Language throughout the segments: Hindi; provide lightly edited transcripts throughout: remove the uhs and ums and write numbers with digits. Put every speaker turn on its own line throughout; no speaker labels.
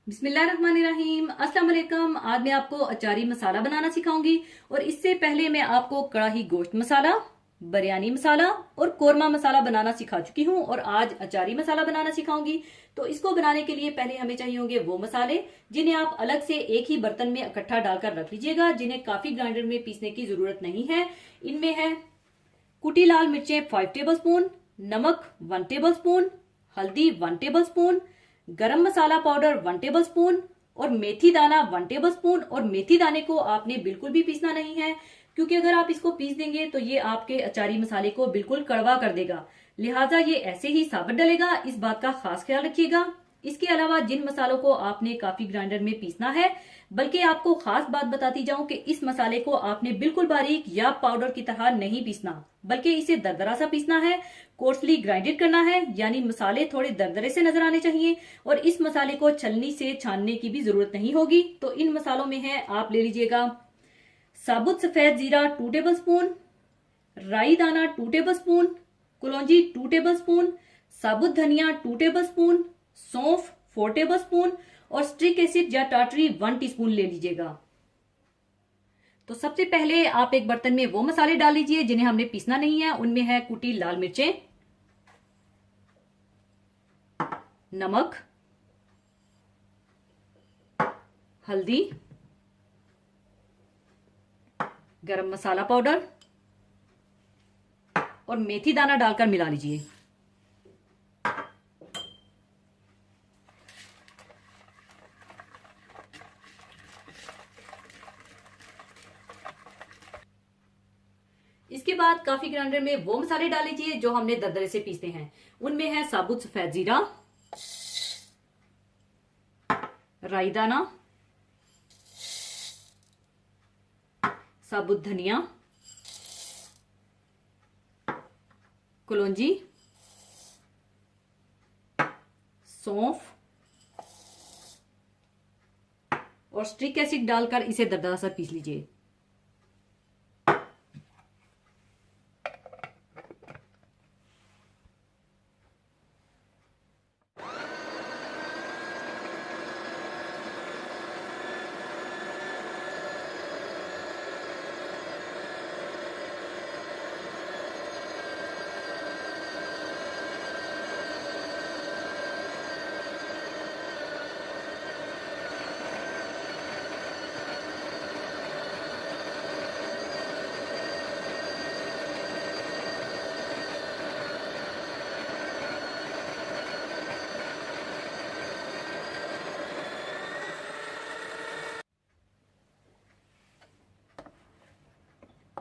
बिस्मिल्लाहिर्रहमानिर्रहीम। अस्सलाम वालेकुम। आज मैं आपको अचारी मसाला बनाना सिखाऊंगी और इससे पहले मैं आपको कढ़ाई गोश्त मसाला, बिरयानी मसाला और कोरमा मसाला बनाना सिखा चुकी हूँ और आज अचारी मसाला बनाना सिखाऊंगी। तो इसको बनाने के लिए पहले हमें चाहिए होंगे वो मसाले जिन्हें आप अलग से एक ही बर्तन में इकट्ठा डालकर रख लीजिएगा, जिन्हें काफी ग्राइंडर में पीसने की जरूरत नहीं है। इनमें है कुटी लाल मिर्चें 5 टेबल स्पून, नमक 1 टेबल स्पून, हल्दी 1 टेबल स्पून, गरम मसाला पाउडर 1 टेबल स्पून और मेथी दाना 1 टेबल स्पून। और मेथी दाने को आपने बिल्कुल भी पीसना नहीं है, क्योंकि अगर आप इसको पीस देंगे तो ये आपके अचारी मसाले को बिल्कुल कड़वा कर देगा, लिहाजा ये ऐसे ही साबुत डलेगा। इस बात का खास ख्याल रखिएगा। इसके अलावा जिन मसालों को आपने काफी ग्राइंडर में पीसना है, बल्कि आपको खास बात बताती जाऊं कि इस मसाले को आपने बिल्कुल बारीक या पाउडर की तरह नहीं पीसना, बल्कि इसे दरदरा सा पीसना है, कोर्सली ग्राइंडेड करना है, यानी मसाले थोड़े दरदरे से नजर आने चाहिए। और इस मसाले को छलनी से छानने की भी जरूरत नहीं होगी। तो इन मसालों में है, आप ले लीजिएगा साबुत सफेद जीरा 2 टेबल स्पून, राई दाना 2 टेबल स्पून, कलौंजी 2 टेबल स्पून, साबुत धनिया 2 टेबल स्पून, सौंफ 4 टेबल स्पून और स्ट्रिक एसिड या टाटरी 1 टीस्पून ले लीजिएगा। तो सबसे पहले आप एक बर्तन में वो मसाले डाल लीजिए जिन्हें हमने पीसना नहीं है। उनमें है कुटी लाल मिर्चें, नमक, हल्दी, गरम मसाला पाउडर और मेथी दाना डालकर मिला लीजिए। इसके बाद काफी ग्राइंडर में वो मसाले डाल लीजिए जो हमने दरदरे से पीसते हैं। उनमें है साबुत सफेद जीरा, राई दाना, साबुत धनिया, कलौंजी, सौंफ और स्ट्रिक एसिड डालकर इसे दरदरा सा पीस लीजिए।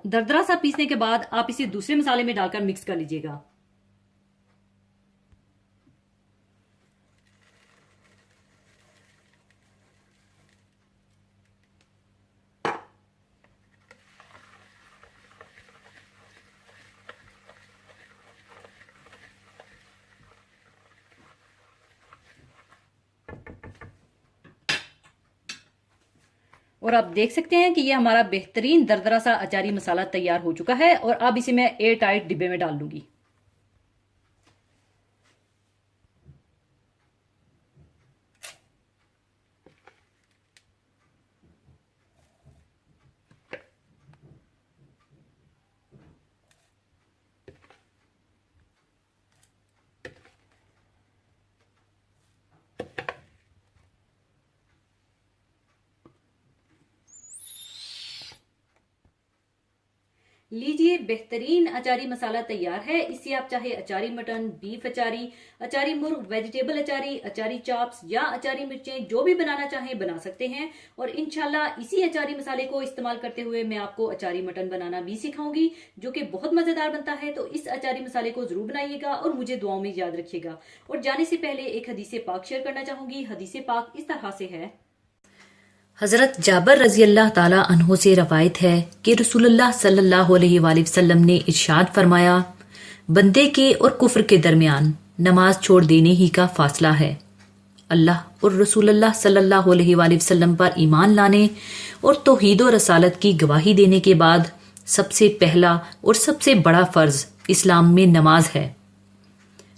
दरदरा सा पीसने के बाद आप इसे दूसरे मसाले में डालकर मिक्स कर लीजिएगा। और आप देख सकते हैं कि ये हमारा बेहतरीन दरदरा सा अचारी मसाला तैयार हो चुका है। और अब इसे मैं एयर टाइट डिब्बे में डाल दूंगी। लीजिए, बेहतरीन अचारी मसाला तैयार है। इससे आप चाहे अचारी मटन, बीफ अचारी, अचारी मुर्ग, वेजिटेबल अचारी, अचारी चाप्स या अचारी मिर्चें जो भी बनाना चाहें बना सकते हैं। और इंशाल्लाह इसी अचारी मसाले को इस्तेमाल करते हुए मैं आपको अचारी मटन बनाना भी सिखाऊंगी, जो कि बहुत मजेदार बनता है। तो इस अचारी मसाले को जरूर बनाइएगा और मुझे दुआओं में याद रखिएगा। और जाने से पहले एक हदीस पाक शेयर करना चाहूंगी। हदीस पाक इस तरह से है।
हजरत जाबर रजी अल्लाह ताला अन्हो से रवायत है कि रसूलुल्लाह सल्लल्लाहु अलैहि वसल्लम ने इरशाद फरमाया, बंदे के और कुफ्र के दरमियान नमाज छोड़ देने ही का फासला है। अल्लाह और रसूलुल्लाह सल्लल्लाहु अलैहि वसल्लम पर ईमान लाने और तौहीद और रसालत की गवाही देने के बाद सबसे पहला और सबसे बड़ा फर्ज इस्लाम में नमाज है।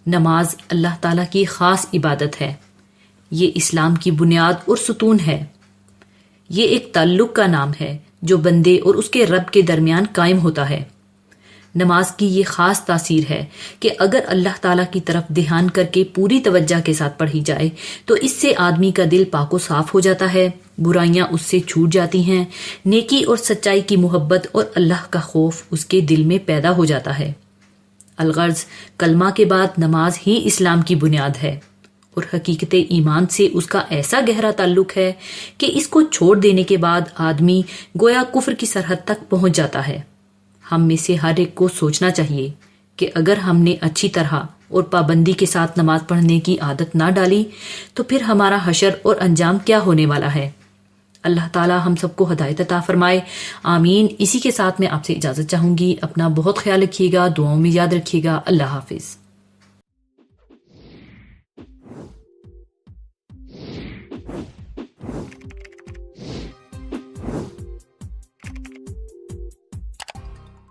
नमाज अल्लाह ताला की खास इबादत है। ये इस्लाम की बुनियाद और सुतून है। ये एक ताल्लुक का नाम है जो बंदे और उसके रब के दरमियान कायम होता है। नमाज की ये खास तासीर है कि अगर अल्लाह ताला की तरफ ध्यान करके पूरी तवज्जो के साथ पढ़ी जाए तो इससे आदमी का दिल पाको साफ हो जाता है, बुराइयां उससे छूट जाती हैं, नेकी और सच्चाई की मोहब्बत और अल्लाह का खौफ उसके दिल में पैदा हो जाता है। अलगर्ज कलमा के बाद नमाज ही इस्लाम की बुनियाद है और हकीकत ईमान से उसका ऐसा गहरा ताल्लुक है कि इसको छोड़ देने के बाद आदमी गोया कुफ्र की सरहद तक पहुंच जाता है। हम में से हर एक को सोचना चाहिए कि अगर हमने अच्छी तरह और पाबंदी के साथ नमाज पढ़ने की आदत ना डाली तो फिर हमारा हशर और अंजाम क्या होने वाला है। अल्लाह ताला हम सबको हिदायत अता फरमाए, आमीन। इसी के साथ मैं आपसे इजाजत चाहूंगी। अपना बहुत ख्याल रखिएगा, दुआओं में याद रखिएगा। अल्लाह हाफिज।